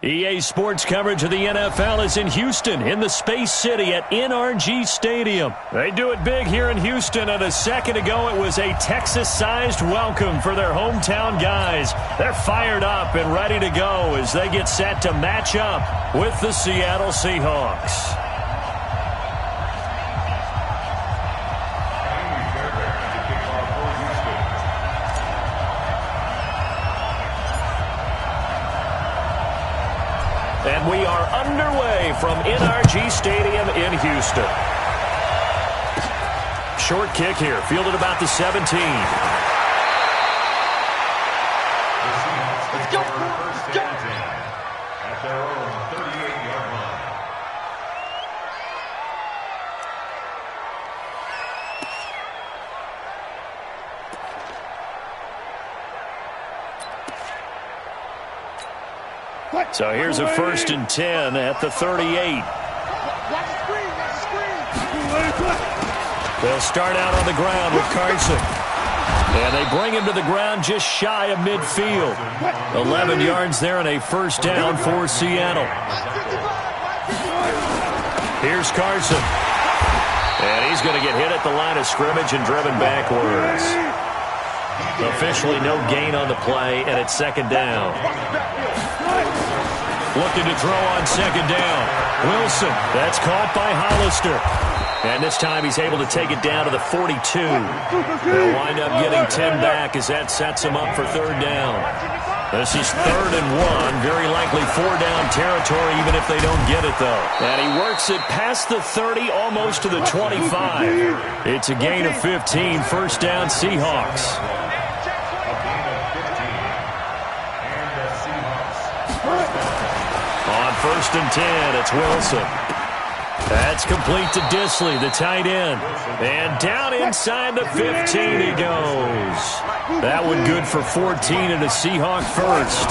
EA Sports coverage of the NFL is in Houston, in the Space City at NRG Stadium. They do it big here in Houston, and a second ago it was a Texas-sized welcome for their hometown guys. They're fired up and ready to go as they get set to match up with the Seattle Seahawks. And we are underway from NRG Stadium in Houston. Short kick here, fielded about the 17. Let's go, let's go. At their own 38-yard line. So here's a 1st and 10 at the 38. They'll start out on the ground with Carson. And they bring him to the ground just shy of midfield. 11 yards there and a 1st down for Seattle. Here's Carson. And he's going to get hit at the line of scrimmage and driven backwards. Officially no gain on the play, and it's 2nd down. Looking to throw on 2nd down. Wilson, that's caught by Hollister. And this time he's able to take it down to the 42. They'll wind up getting 10 back as that sets him up for 3rd down. This is 3rd and 1. Very likely 4-down territory even if they don't get it, though. And he works it past the 30, almost to the 25. It's a gain of 15. 1st down Seahawks. On 1st and 10, it's Wilson. That's complete to Disley, the tight end. And down inside the 15 he goes. That one good for 14 and a Seahawk 1st.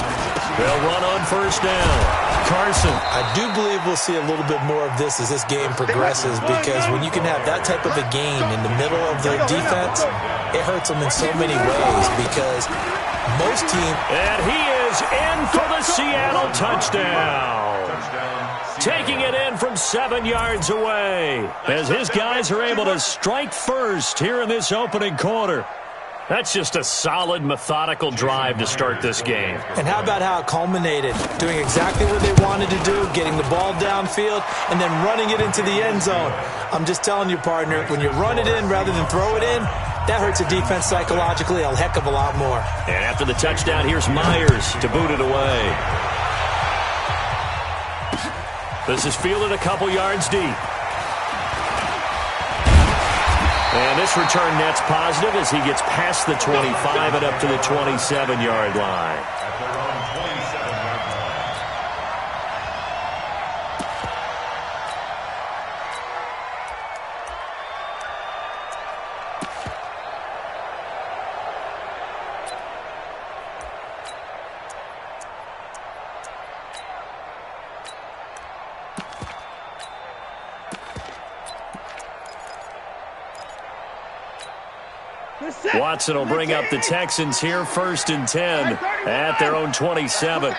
They'll run on 1st down. Carson. I do believe we'll see a little bit more of this as this game progresses, because when you can have that type of a game in the middle of the defense, it hurts them in so many ways, because most teams... And he is in for the Seattle touchdown. Taking it in from 7 yards away as his guys are able to strike first here in this opening quarter. That's just a solid, methodical drive to start this game. And how about how it culminated? Doing exactly what they wanted to do, getting the ball downfield, and then running it into the end zone. I'm just telling you, partner, when you run it in rather than throw it in, that hurts a defense psychologically a heck of a lot more. And after the touchdown, here's Myers to boot it away. This is fielded a couple yards deep. And this return net's positive as he gets past the 25 and up to the 27-yard line. Watson will bring up the Texans here, 1st and 10 at their own 27.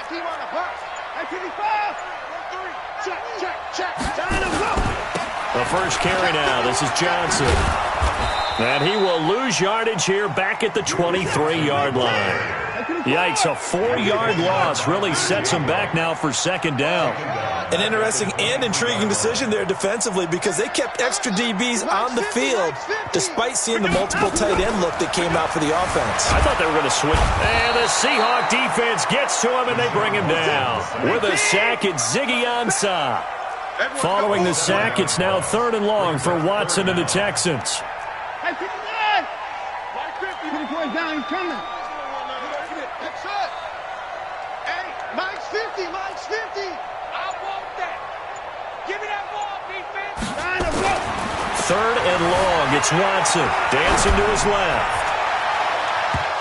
The first carry now. This is Johnson. And he will lose yardage here back at the 23-yard line. Yikes, a 4-yard loss really sets him back now for 2nd down. An interesting and intriguing decision there defensively, because they kept extra DBs on the field despite seeing the multiple tight end look that came out for the offense. I thought they were going to switch. And the Seahawk defense gets to him and they bring him down. With a sack, it's Ziggy Ansah. Following the sack, it's now 3rd and long for Watson and the Texans. Hey, 59! 54 down, he's coming. Hey, Mike's 50, Mike's 50. I want that. Give me that ball, defense. 3rd and long, it's Watson. Dancing to his left.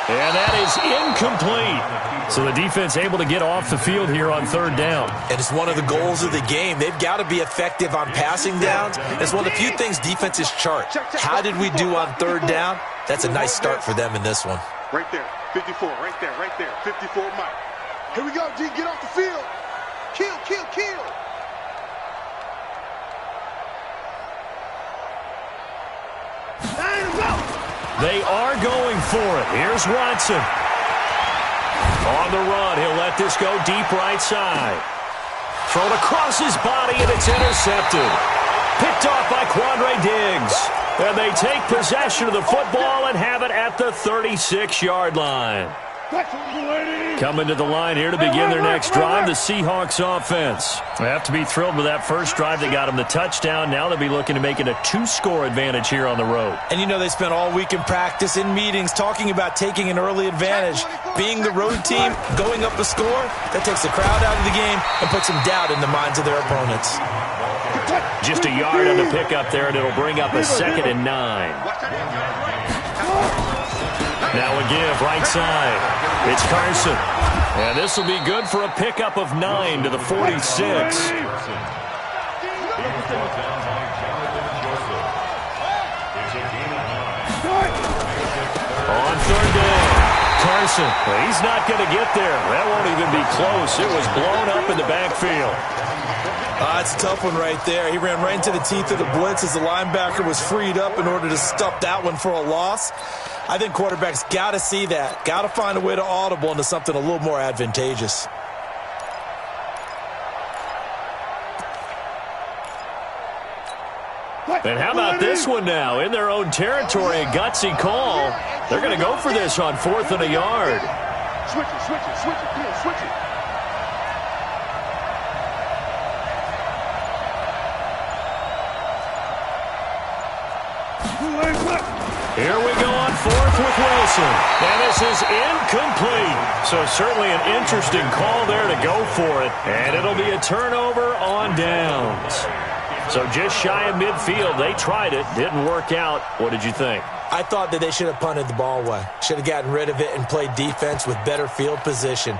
And that is incomplete. So the defense able to get off the field here on 3rd down. And it's one of the goals of the game. They've got to be effective on passing downs. It's one of the few things defenses chart. How did we do on 3rd down? That's a nice start for them in this one. Right there, 54, right there, 54, Mike. Here we go, G, get off the field. Kill, kill, kill. They are going for it. Here's Watson. On the run, he'll let this go deep right side. Thrown across his body, and it's intercepted. Picked off by Quandre Diggs. And they take possession of the football and have it at the 36-yard line. Coming to the line here to begin their next drive, the Seahawks offense. They have to be thrilled with that first drive. They got them the touchdown. Now they'll be looking to make it a 2-score advantage here on the road. And you know they spent all week in practice, in meetings, talking about taking an early advantage. Being the road team, going up a score, that takes the crowd out of the game and puts some doubt in the minds of their opponents. Just a yard on the pickup there, and it'll bring up a 2nd and 9. Now a give, right side. It's Carson. And this will be good for a pickup of 9 to the 46. On 3rd down, Carson. He's not going to get there. That won't even be close. It was blown up in the backfield. It's a tough one right there. He ran right into the teeth of the blitz as the linebacker was freed up in order to stuff that one for a loss. I think quarterbacks got to see that. Got to find a way to audible into something a little more advantageous. And how about this one now? In their own territory, a gutsy call. They're going to go for this on 4th and a yard. Switch it, switch it, switch it, Bill, switch it. Here we go on 4th with Wilson. And this is incomplete. So certainly an interesting call there to go for it. And it'll be a turnover on downs. So just shy of midfield. They tried it. Didn't work out. What did you think? I thought that they should have punted the ball away. Should have gotten rid of it and played defense with better field position.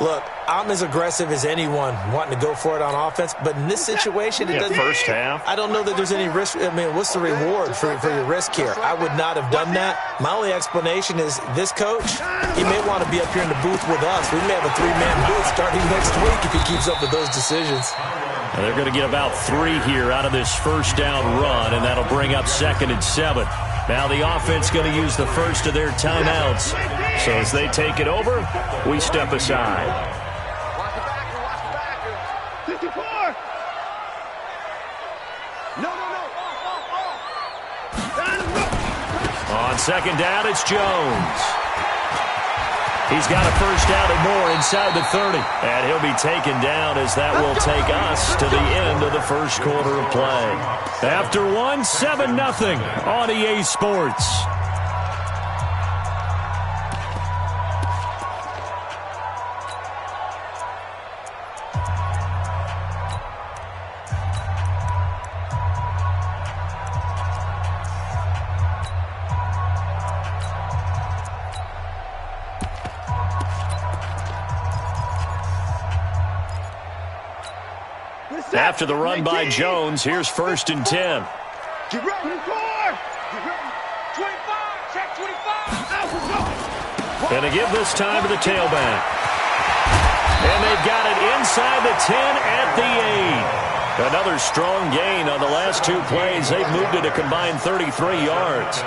Look, I'm as aggressive as anyone wanting to go for it on offense, but in this situation, it doesn't. First half. I don't know that there's any risk. I mean, what's the reward for your risk here? I would not have done that. My only explanation is this coach, he may want to be up here in the booth with us. We may have a 3-man booth starting next week if he keeps up with those decisions. And they're going to get about 3 here out of this first down run, and that'll bring up 2nd and 7. Now the offense going to use the first of their timeouts. So as they take it over, we step aside. Watch the backer, 54. No. On 2nd down, it's Jones. He's got a first down and more inside the 30. And he'll be taken down as that will take us to the end of the first quarter of play. After one, 7-0 on EA Sports. After the run by Jones, here's 1st and 10. Get ready, Get ready. 25, check 25. And to give this time to the tailback. And they've got it inside the 10 at the 8. Another strong gain on the last 2 plays. They've moved it a combined 33 yards.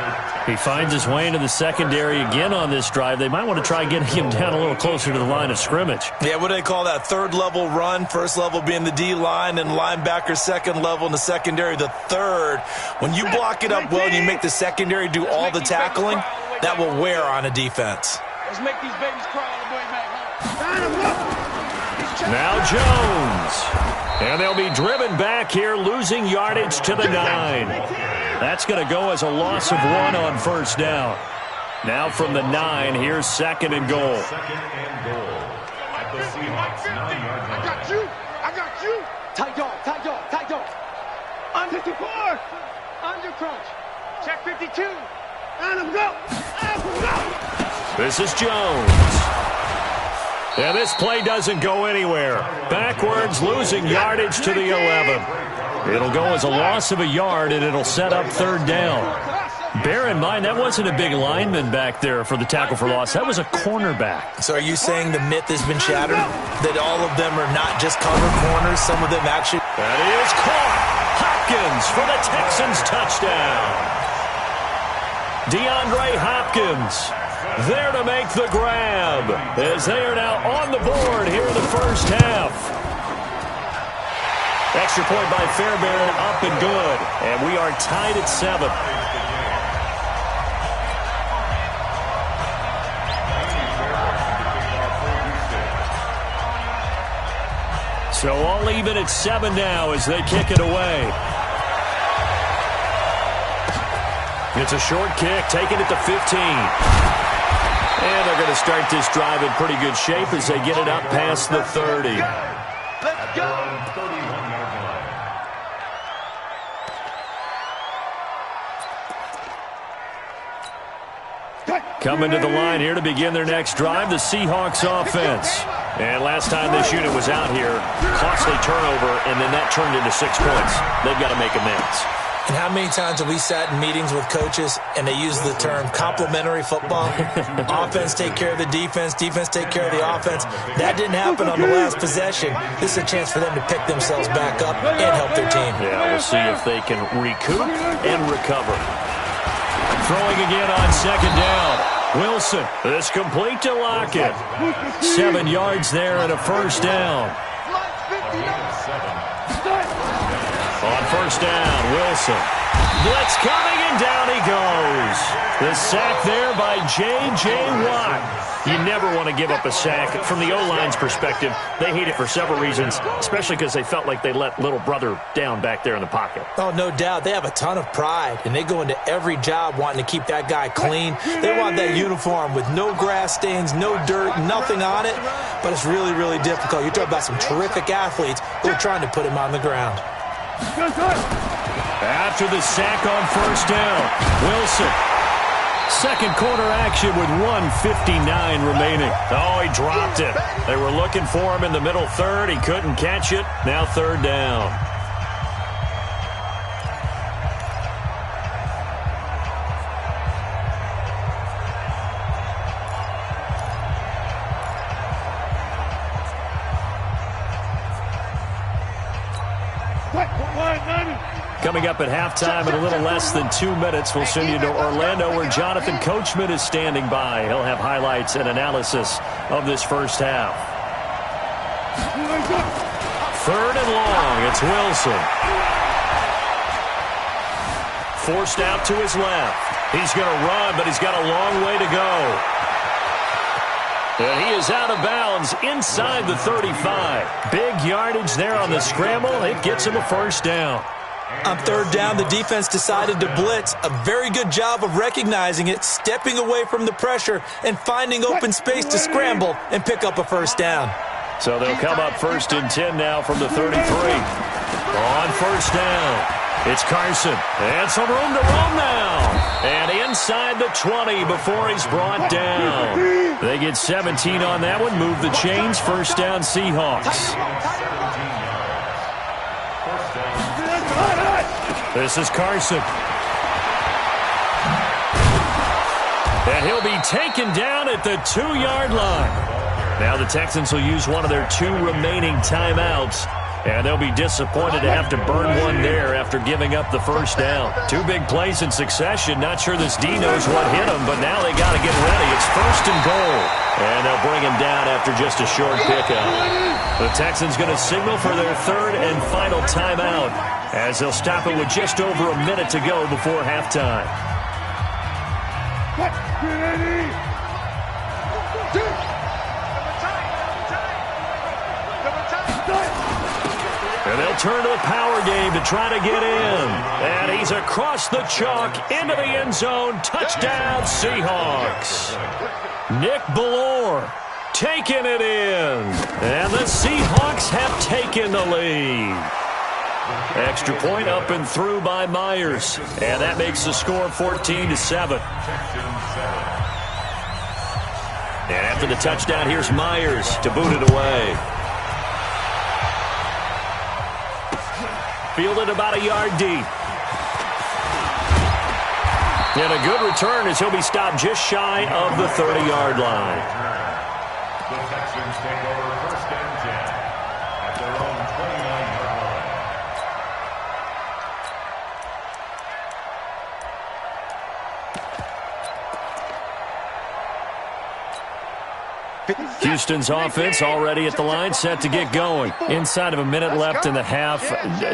He finds his way into the secondary again on this drive. They might want to try getting him down a little closer to the line of scrimmage. Yeah, what do they call that? 3rd level run. 1st level being the D-line, and linebacker 2nd level, and the secondary the 3rd. When you block it up well and you make the secondary do all the tackling, that will wear on a defense. Let's make these babies crawl all the way back home. Now Jones. And they'll be driven back here, losing yardage to the 9. That's going to go as a loss of 1 on 1st down. Now from the 9, here's 2nd and goal. 2nd and goal. At the Seahawks 9-yard line. I got you. Tight dog. Under 54. Under crunch. Check 52. And go. This is Jones. And this play doesn't go anywhere. Backwards, losing yardage to the 11. It'll go as a loss of a yard, and it'll set up 3rd down. Bear in mind, that wasn't a big lineman back there for the tackle for loss. That was a cornerback. So are you saying the myth has been shattered? That all of them are not just cover corners? Some of them actually... That is caught. Hopkins for the Texans touchdown. DeAndre Hopkins there to make the grab as they are now on the board here in the first half. Extra point by Fairbairn, up and good. And we are tied at 7. So all even at 7 now as they kick it away. It's a short kick, taking it to 15. And they're going to start this drive in pretty good shape as they get it up past the 30. Let's go. 31-yard line. Coming to the line here to begin their next drive, the Seahawks offense. And last time this unit was out here, costly turnover, and then that turned into 6 points. They've got to make amends. And how many times have we sat in meetings with coaches and they use the term complementary football? Offense take care of the defense, defense take care of the offense. That didn't happen on the last possession. This is a chance for them to pick themselves back up and help their team. Yeah, we'll see if they can recoup and recover. Throwing again on second down. Wilson, this complete to Lockett. 7 yards there and a first down. On first down, Wilson. Blitz coming, and down he goes. The sack there by J.J. Watt. You never want to give up a sack. From the O-line's perspective, they hate it for several reasons, especially because they felt like they let little brother down back there in the pocket. Oh, no doubt. They have a ton of pride, and they go into every job wanting to keep that guy clean. They want that uniform with no grass stains, no dirt, nothing on it. But it's really, really difficult. You're talking about some terrific athletes who are trying to put him on the ground. After the sack on first down, Wilson. Second quarter action with 1:59 remaining. Oh, he dropped it. They were looking for him in the middle third. He couldn't catch it. Now third down. Coming up at halftime in a little less than 2 minutes, we'll send you to Orlando where Jonathan Coachman is standing by. He'll have highlights and analysis of this first half. Third and long, it's Wilson. Forced out to his left. He's going to run, but he's got a long way to go. And he is out of bounds inside the 35. Big yardage there on the scramble. It gets him a first down. On third down, the defense decided to blitz. A very good job of recognizing it, stepping away from the pressure, and finding open space to scramble and pick up a first down. So they'll come up first and 10 now from the 33. On first down, it's Carson. And some room to roam now. And inside the 20 before he's brought down. They get 17 on that one, move the chains, first down Seahawks. This is Carson. And he'll be taken down at the 2-yard line. Now the Texans will use one of their 2 remaining timeouts. And they'll be disappointed to have to burn one there after giving up the first down. 2 big plays in succession. Not sure this D knows what hit him, but now they got to get ready. It's first and goal. And they'll bring him down after just a short pickup. The Texans going to signal for their 3rd and final timeout as they'll stop it with just over a minute to go before halftime. And they'll turn to the power game to try to get in. And he's across the chalk into the end zone. Touchdown, Seahawks. Nick Ballore taking it in. And the Seahawks have taken the lead. Extra point up and through by Myers. And that makes the score 14-7. And after the touchdown, here's Myers to boot it away. Fielded about a yard deep. And a good return as he'll be stopped just shy of the 30-yard line. The Texans take over first and 10 at their own 29-yard line. Houston's offense already at the line, set to get going. Inside of a minute left in the half.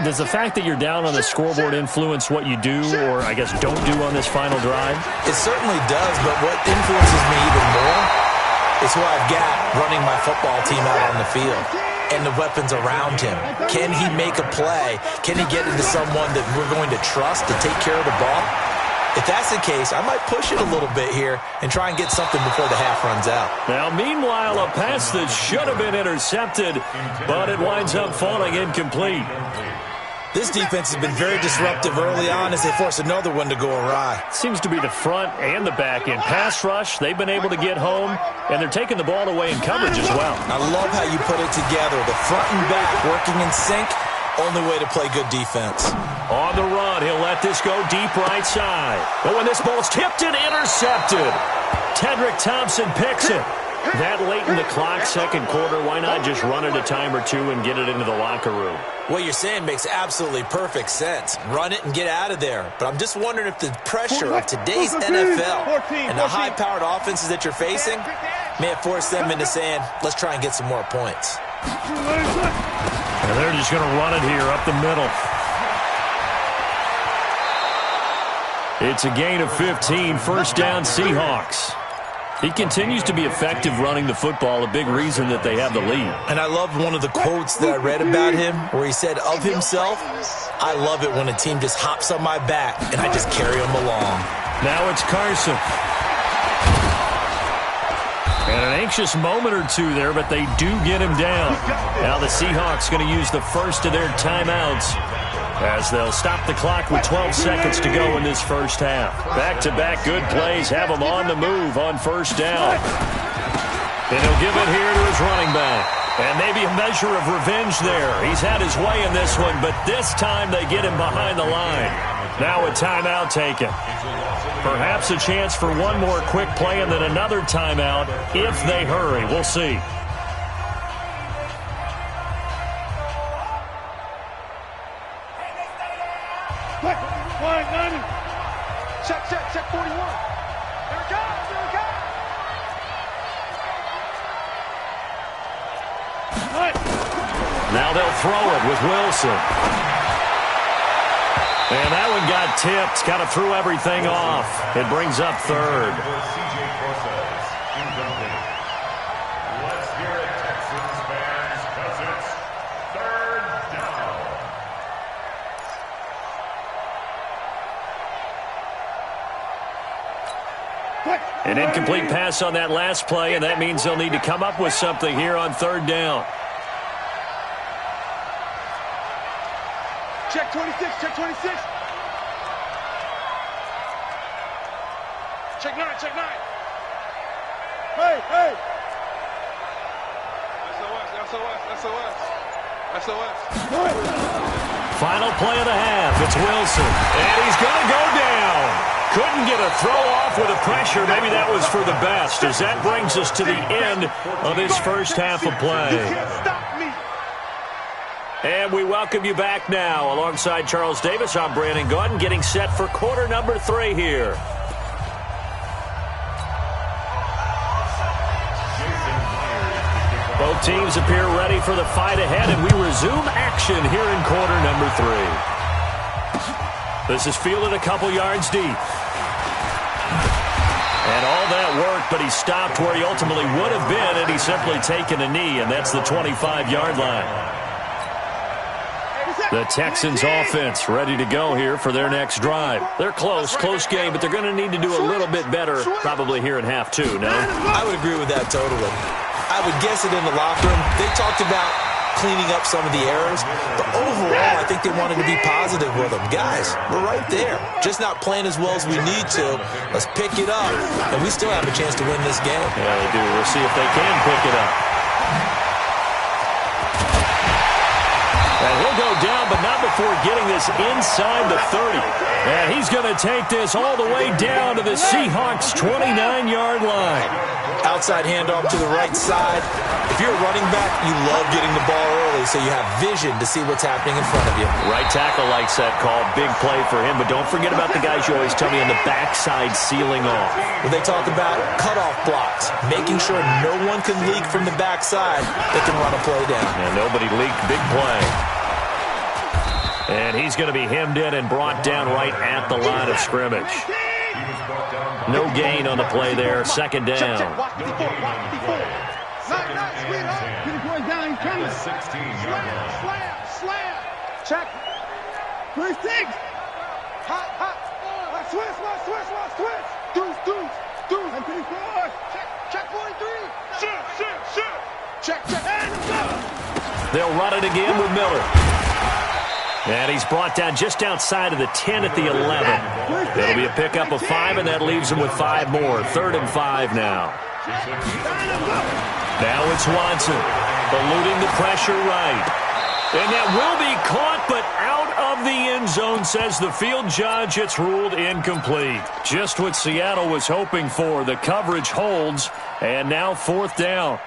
Does the fact that you're down on the scoreboard influence what you do, or I guess don't do on this final drive? It certainly does, but what influences me even more is who I've got running my football team out on the field and the weapons around him. Can he make a play? Can he get into someone that we're going to trust to take care of the ball? If that's the case, I might push it a little bit here and try and get something before the half runs out. Now, meanwhile, a pass that should have been intercepted, but it winds up falling incomplete. This defense has been very disruptive early on as they force another one to go awry. Seems to be the front and the back end. Pass rush, they've been able to get home, and they're taking the ball away in coverage as well. I love how you put it together. The front and back working in sync. Only way to play good defense. On the run, he'll let this go deep right side. But when this ball's tipped and intercepted, Tedrick Thompson picks it. That late in the clock, second quarter, why not just run it a time or two and get it into the locker room? What you're saying makes absolutely perfect sense. Run it and get out of there. But I'm just wondering if the pressure of today's NFL and the high-powered offenses that you're facing may have forced them into saying, let's try and get some more points. And they're just going to run it here up the middle. It's a gain of 15, first down Seahawks. He continues to be effective running the football, a big reason that they have the lead. And I love one of the quotes that I read about him where he said of himself, I love it when a team just hops on my back and I just carry them along. Now it's Carson. And an anxious moment or two there, but they do get him down. Now the Seahawks going to use the first of their timeouts as they'll stop the clock with 12 seconds to go in this first half. Back-to-back good plays have him on the move on first down. And he'll give it here to his running back. And maybe a measure of revenge there. He's had his way in this one, but this time they get him behind the line. Now a timeout taken. Perhaps a chance for one more quick play and then another timeout if they hurry. We'll see. Check 41. There it goes, there it goes. Now they'll throw it with Wilson. And that one got tipped, kind of threw everything off. It brings up third. Let's hear it, Texans fans, because it's third down. An incomplete pass on that last play, and that means they'll need to come up with something here on third down. Check 26, check 26. Check 9, check 9. Hey, hey. SOS. Final play of the half. It's Wilson. And he's going to go down. Couldn't get a throw off with the pressure. Maybe that was for the best, as that brings us to the end of this first half of play. You can't stop me. And we welcome you back now. Alongside Charles Davis, I'm Brandon Gaudin, getting set for quarter number 3 here. Both teams appear ready for the fight ahead, and we resume action here in quarter number 3. This is fielded a couple yards deep. And all that work, but he stopped where he ultimately would have been, and he's simply taken a knee, and that's the 25-yard line. The Texans offense ready to go here for their next drive. They're close game, but they're going to need to do a little bit better probably here in half 2, no? I would agree with that totally. I would guess it in the locker room. They talked about cleaning up some of the errors, but overall, I think they wanted to be positive with them. Guys, we're right there. Just not playing as well as we need to. Let's pick it up, and we still have a chance to win this game. Yeah, they do. We'll see if they can pick it up. And he'll go down, but not before getting this inside the 30. And he's going to take this all the way down to the Seahawks' 29-yard line. Outside handoff to the right side. If you're a running back, you love getting the ball early so you have vision to see what's happening in front of you. Right tackle likes that call. Big play for him, but don't forget about the guys you always tell me on the backside sealing off. When they talk about cutoff blocks, making sure no one can leak from the backside, they can run a play down. And nobody leaked. Big play. And he's going to be hemmed in and brought down right at the line of scrimmage. No gain on the play there. Second down. Check. First six. Hot, hot. Switch. Deuce. And 3-4. Check 43. Shoot. Check. And go. They'll run it again with Miller. And he's brought down just outside of the 10 at the 11. It'll be a pickup of 5, and that leaves him with 5 more. 3rd and 5 now. Now it's Watson, eluding the pressure right. And that will be caught, but out of the end zone, says the field judge. It's ruled incomplete. Just what Seattle was hoping for. The coverage holds, and now 4th down.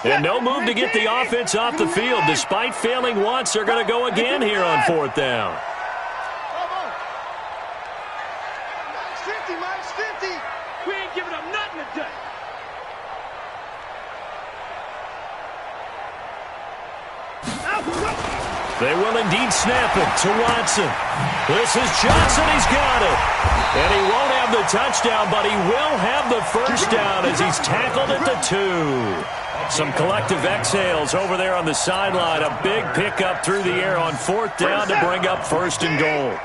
And no move to get the offense off the field. Despite failing once, they're going to go again here on 4th down. Minus 50. We ain't giving up nothing today. They will indeed snap it to Watson. This is Johnson. He's got it. And he won't have the touchdown, but he will have the first down as he's tackled at the 2. Some collective exhales over there on the sideline. A big pickup through the air on 4th down to bring up 1st and goal.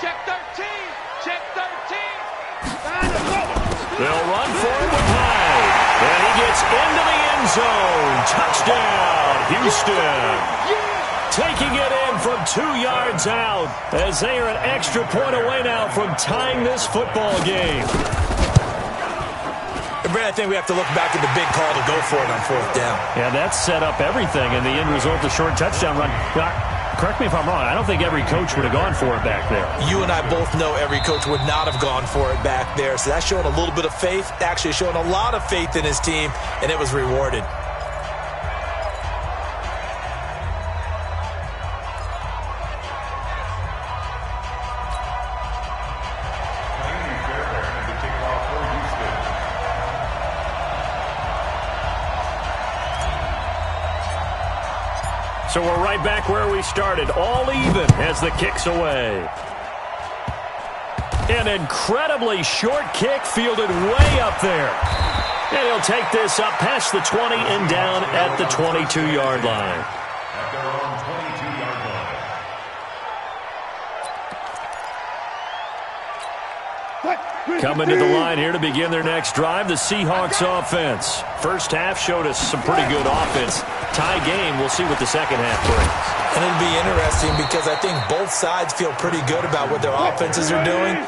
Check 13. They'll run for it with Hyde. And he gets into the end zone. Touchdown, Houston. Taking it in from 2 yards out as they are an extra point away now from tying this football game. Brad, I think we have to look back at the big call to go for it on 4th down. Yeah, that set up everything, and the end result, the short touchdown run. Correct me if I'm wrong. I don't think every coach would have gone for it back there. You and I both know every coach would not have gone for it back there. So that's showing a little bit of faith, actually showing a lot of faith in his team, and it was rewarded. So we're right back where we started, all even as the kick's away. An incredibly short kick fielded way up there. And he'll take this up past the 20 and down at the 22-yard line. At their own 22-yard line. Coming to the line here to begin their next drive, the Seahawks offense. First half showed us some pretty good offense. Tie game, we'll see what the second half brings. And it'll be interesting because I think both sides feel pretty good about what their offenses are doing.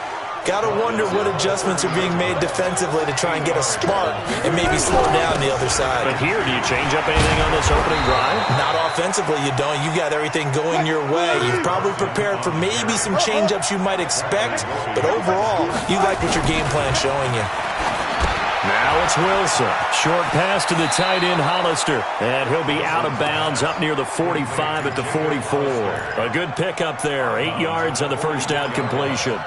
Got to wonder what adjustments are being made defensively to try and get a spark and maybe slow down the other side. But here, do you change up anything on this opening drive? Not offensively, you don't. You got everything going your way. You've probably prepared for maybe some change-ups you might expect, but overall, you like what your game plan's showing you. Now it's Wilson. Short pass to the tight end, Hollister. And he'll be out of bounds up near the 45 at the 44. A good pickup there. 8 yards on the first down completion.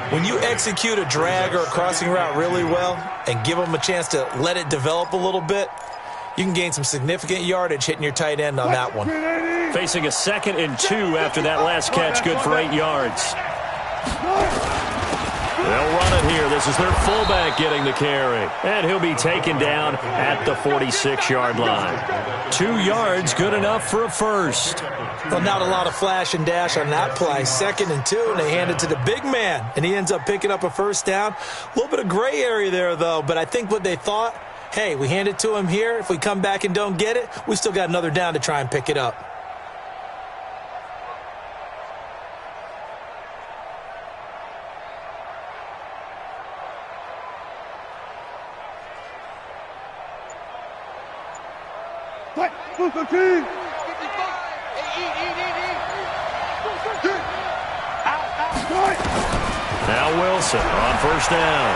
When you execute a drag or a crossing route really well and give them a chance to let it develop a little bit, you can gain some significant yardage hitting your tight end on that one. Facing a 2nd and 2 after that last catch, good for 8 yards. They'll run it here. This is their fullback getting the carry. And he'll be taken down at the 46-yard line. 2 yards, good enough for a first. Well, not a lot of flash and dash on that play. 2nd and 2, and they hand it to the big man. And he ends up picking up a first down. A little bit of gray area there, though. But I think what they thought, hey, we hand it to him here. If we come back and don't get it, we still got another down to try and pick it up. Now Wilson on first down.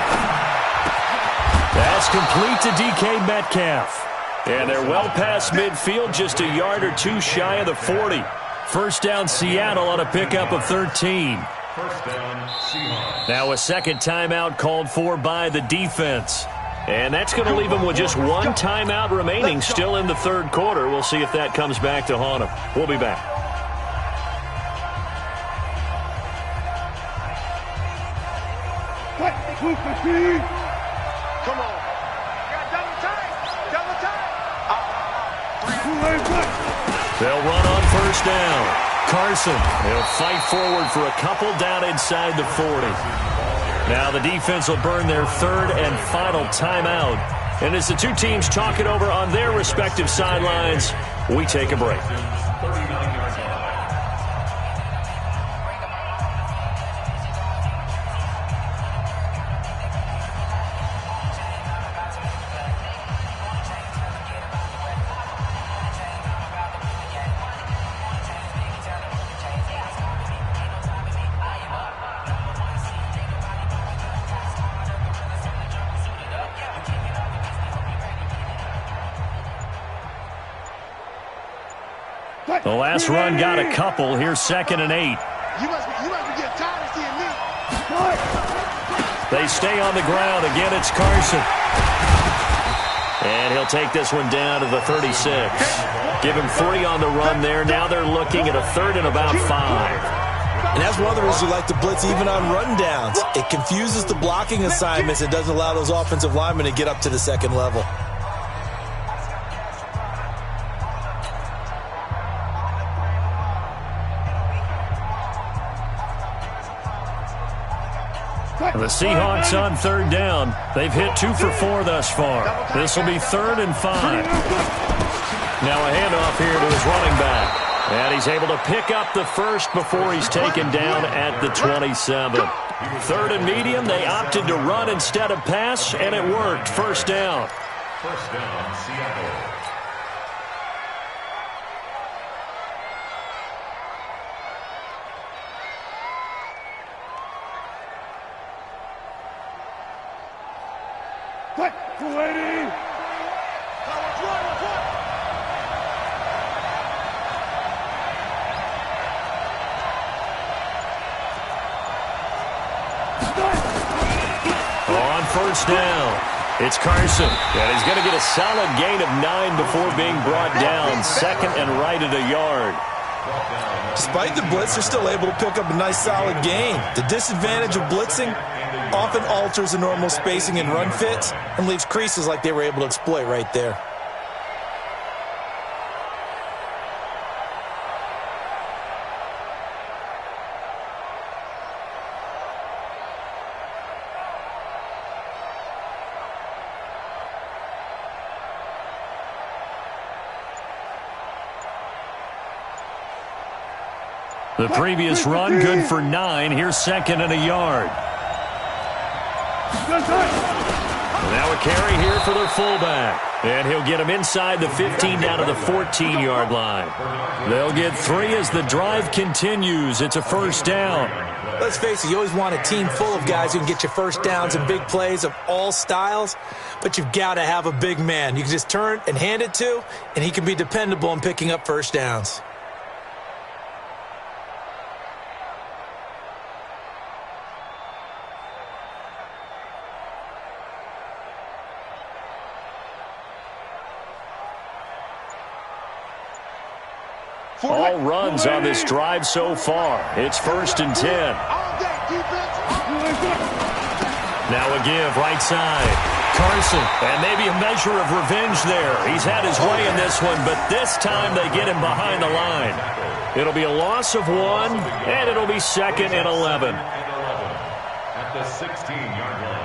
That's complete to DK Metcalf. And they're well past midfield, just a yard or two shy of the 40. First down Seattle on a pickup of 13. First down, Seahawks. Now a second timeout called for by the defense. And that's going to leave them with just one timeout remaining still in the third quarter. We'll see if that comes back to haunt them. We'll be back. Come on. Double time. Double time. They'll run on first down. Carson, he'll fight forward for a couple down inside the 40. Now the defense will burn their third and final timeout. And as the two teams talk it over on their respective sidelines, we take a break. 39-yard line. The last run got a couple. Here's 2nd and 8. You must be getting tired of seeing me. They stay on the ground. Again, it's Carson. And he'll take this one down to the 36. Give him 3 on the run there. Now they're looking at a 3rd and about 5. And that's one of the reasons you like to blitz even on rundowns. It confuses the blocking assignments. It doesn't allow those offensive linemen to get up to the second level. The Seahawks on 3rd down. They've hit 2 for 4 thus far. This will be 3rd and 5. Now a handoff here to his running back. And he's able to pick up the first before he's taken down at the 27. 3rd and medium. They opted to run instead of pass, and it worked. First down. First down, Seattle. On first down, it's Carson. And he's going to get a solid gain of 9 before being brought down. 2nd and right at a yard. Despite the blitz, they're still able to pick up a nice solid gain. The disadvantage of blitzing often alters the normal spacing and run fits and leaves creases like they were able to exploit right there. The previous run, good for 9. Here's 2nd and a yard. Now a carry here for their fullback. And he'll get him inside the 15 down to the 14-yard line. They'll get 3 as the drive continues. It's a first down. Let's face it, you always want a team full of guys who can get you first downs and big plays of all styles, but you've got to have a big man you can just turn and hand it to, and he can be dependable in picking up first downs. All runs on this drive so far. It's 1st and 10. Now a give right side. Carson, and maybe a measure of revenge there. He's had his way in this one, but this time they get him behind the line. It'll be a loss of 1, and it'll be 2nd and 11. At the 16-yard line.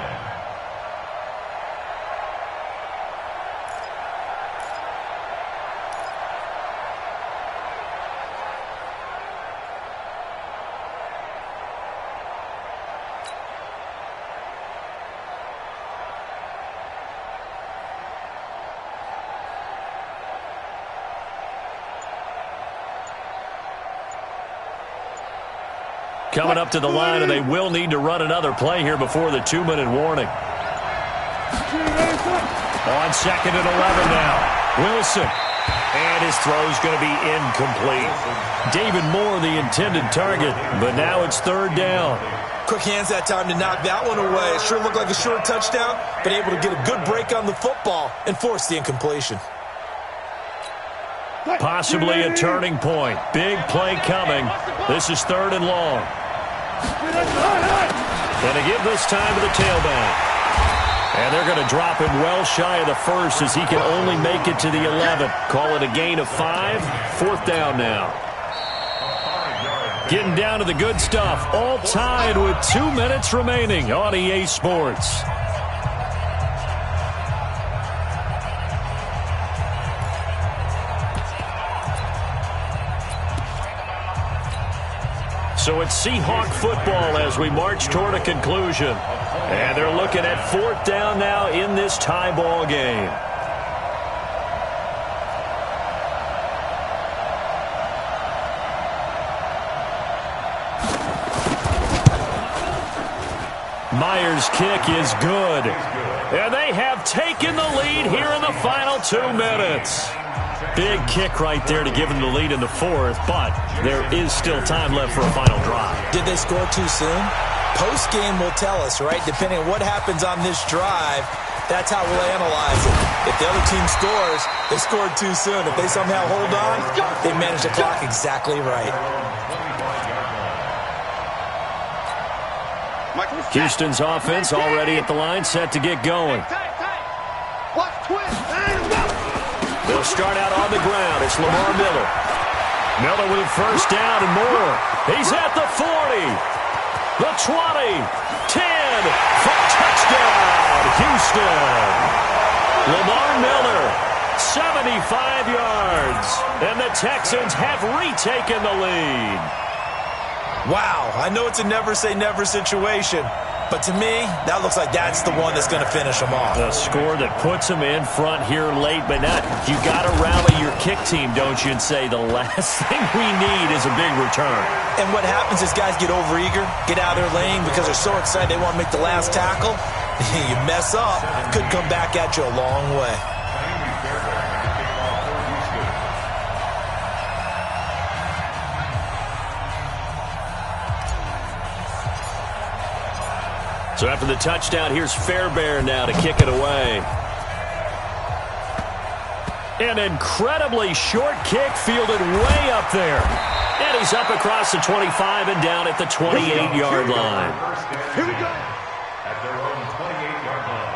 coming up to the line, and they will need to run another play here before the 2-minute warning. On 2nd and 11 now. Wilson. And his throw's going to be incomplete. David Moore, the intended target, but now it's 3rd down. Quick hands that time to knock that one away. It sure looked like a short touchdown, but able to get a good break on the football and force the incompletion. Possibly a turning point. Big play coming. This is 3rd and long. Going to give this time to the tailback. And they're going to drop him well shy of the 1st as he can only make it to the 11th. Call it a gain of 5. 4th down now. Getting down to the good stuff. All tied with 2 minutes remaining on EA Sports. So it's Seahawk football as we march toward a conclusion. And they're looking at 4th down now in this tie ball game. Myers' kick is good. And they have taken the lead here in the final 2 minutes. Big kick right there to give them the lead in the 4th, but there is still time left for a final drive. Did they score too soon? Post-game will tell us, right? Depending on what happens on this drive, that's how we'll analyze it. If the other team scores, they scored too soon. If they somehow hold on, they manage the clock exactly right. Houston's offense already at the line, set to get going. They'll start out on the ground. It's Lamar Miller. Miller with 1st down and more. He's at the 40. The 20, 10, for touchdown, Houston. Lamar Miller, 75 yards, and the Texans have retaken the lead. Wow, I know it's a never-say-never situation, but to me, that looks like that's the one that's going to finish them off. A score that puts them in front here late, but not. You got to rally your kick team, don't you, and say the last thing we need is a big return. And what happens is guys get overeager, get out of their lane because they're so excited they want to make the last tackle. You mess up, could come back at you a long way. So after the touchdown, here's Fairbairn now to kick it away. An incredibly short kick fielded way up there. And he's up across the 25 and down at the 28-yard line. Here we go. At their own 28-yard line.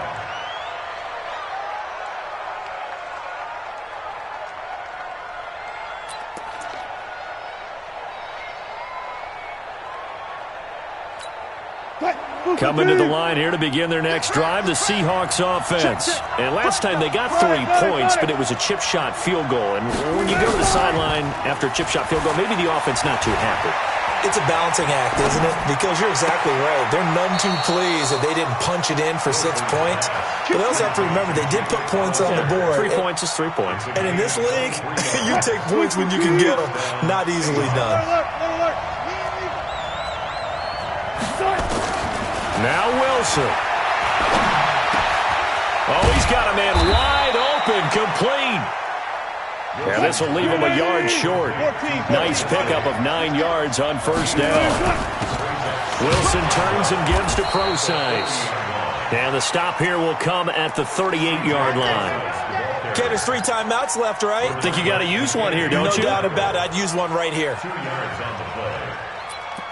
Coming to the line here to begin their next drive, the Seahawks offense. And last time they got 3 points, but it was a chip shot field goal. And when you go to the sideline after a chip shot field goal, maybe the offense not too happy. It's a balancing act, isn't it? Because you're exactly right. They're none too pleased that they didn't punch it in for 6 points. But they also have to remember they did put points on the board. 3 points is 3 points. And in this league, you take points when you can get them. Not easily done. Now Wilson. Oh, he's got a man wide open, complete. Yeah, this will leave him a yard short. Nice pickup of 9 yards on 1st down. Wilson turns and gives to Procise. And the stop here will come at the 38-yard line. Okay, there's 3 timeouts left, right? I think you got to use one here, don't you? No doubt about it. I'd use one right here. 2 yards on the play.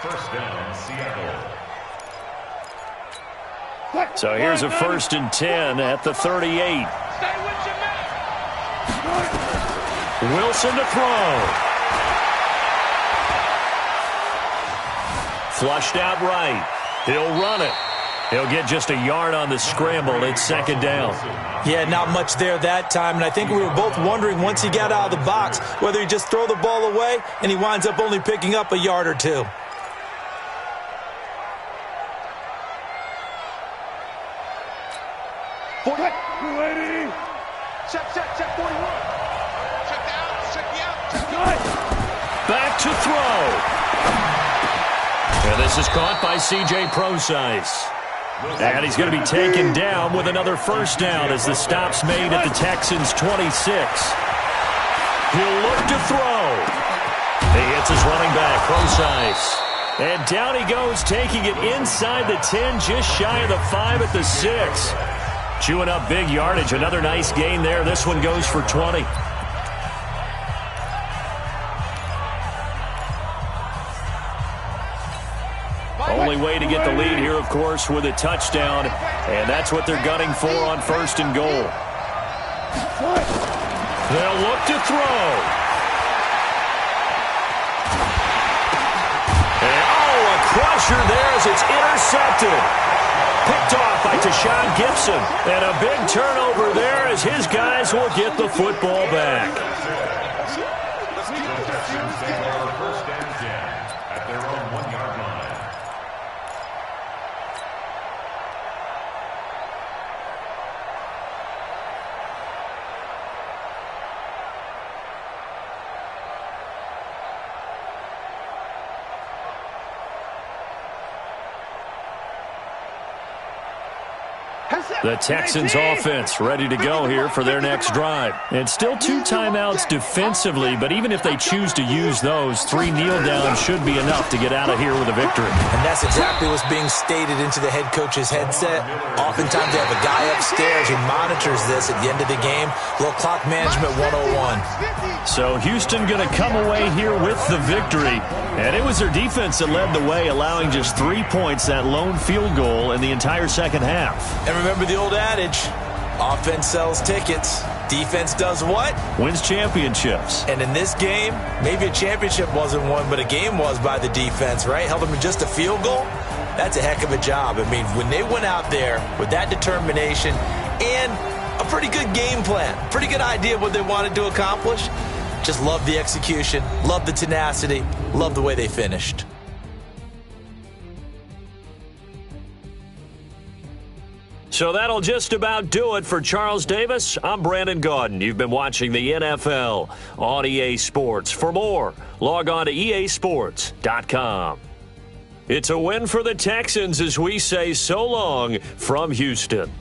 1st down, Seattle. So here's a 1st and 10 at the 38. Wilson to throw. Flushed out right. He'll run it. He'll get just a yard on the scramble. It's 2nd down. Yeah, not much there that time. And I think we were both wondering once he got out of the box whether he'd just throw the ball away and he winds up only picking up a yard or 2. Check 41. Check out, check me out, check me out. Back to throw. And this is caught by C.J. Procise. And he's going to be taken down with another first down as the stop's made at the Texans' 26. He'll look to throw. He hits his running back, Procise. And down he goes, taking it inside the 10, just shy of the 5 at the 6. Chewing up big yardage. Another nice gain there. This one goes for 20. Only way to get the lead here, of course, with a touchdown. And that's what they're gunning for on first and goal. They'll look to throw. And, oh, a crusher there as it's intercepted. Picked off by Tashawn Gibson. And a big turnover there as his guys will get the football back. First and 10 at their own 1-yard line. The Texans offense ready to go here for their next drive. And still 2 timeouts defensively, but even if they choose to use those, 3 kneel downs should be enough to get out of here with a victory. And that's exactly what's being stated into the head coach's headset. Oftentimes they have a guy upstairs who monitors this at the end of the game. Little clock management 101. So Houston going to come away here with the victory. And it was their defense that led the way, allowing just 3 points, that lone field goal in the entire second half. And remember the old adage, offense sells tickets, defense does what? Wins championships. And in this game, maybe a championship wasn't won, but a game was by the defense, right? Held them to just a field goal. That's a heck of a job. I mean, when they went out there with that determination and a pretty good game plan, pretty good idea of what they wanted to accomplish, just love the execution, love the tenacity, love the way they finished. So that'll just about do it for Charles Davis. I'm Brandon Gaudin. You've been watching the NFL on EA Sports. For more, log on to easports.com. It's a win for the Texans as we say so long from Houston.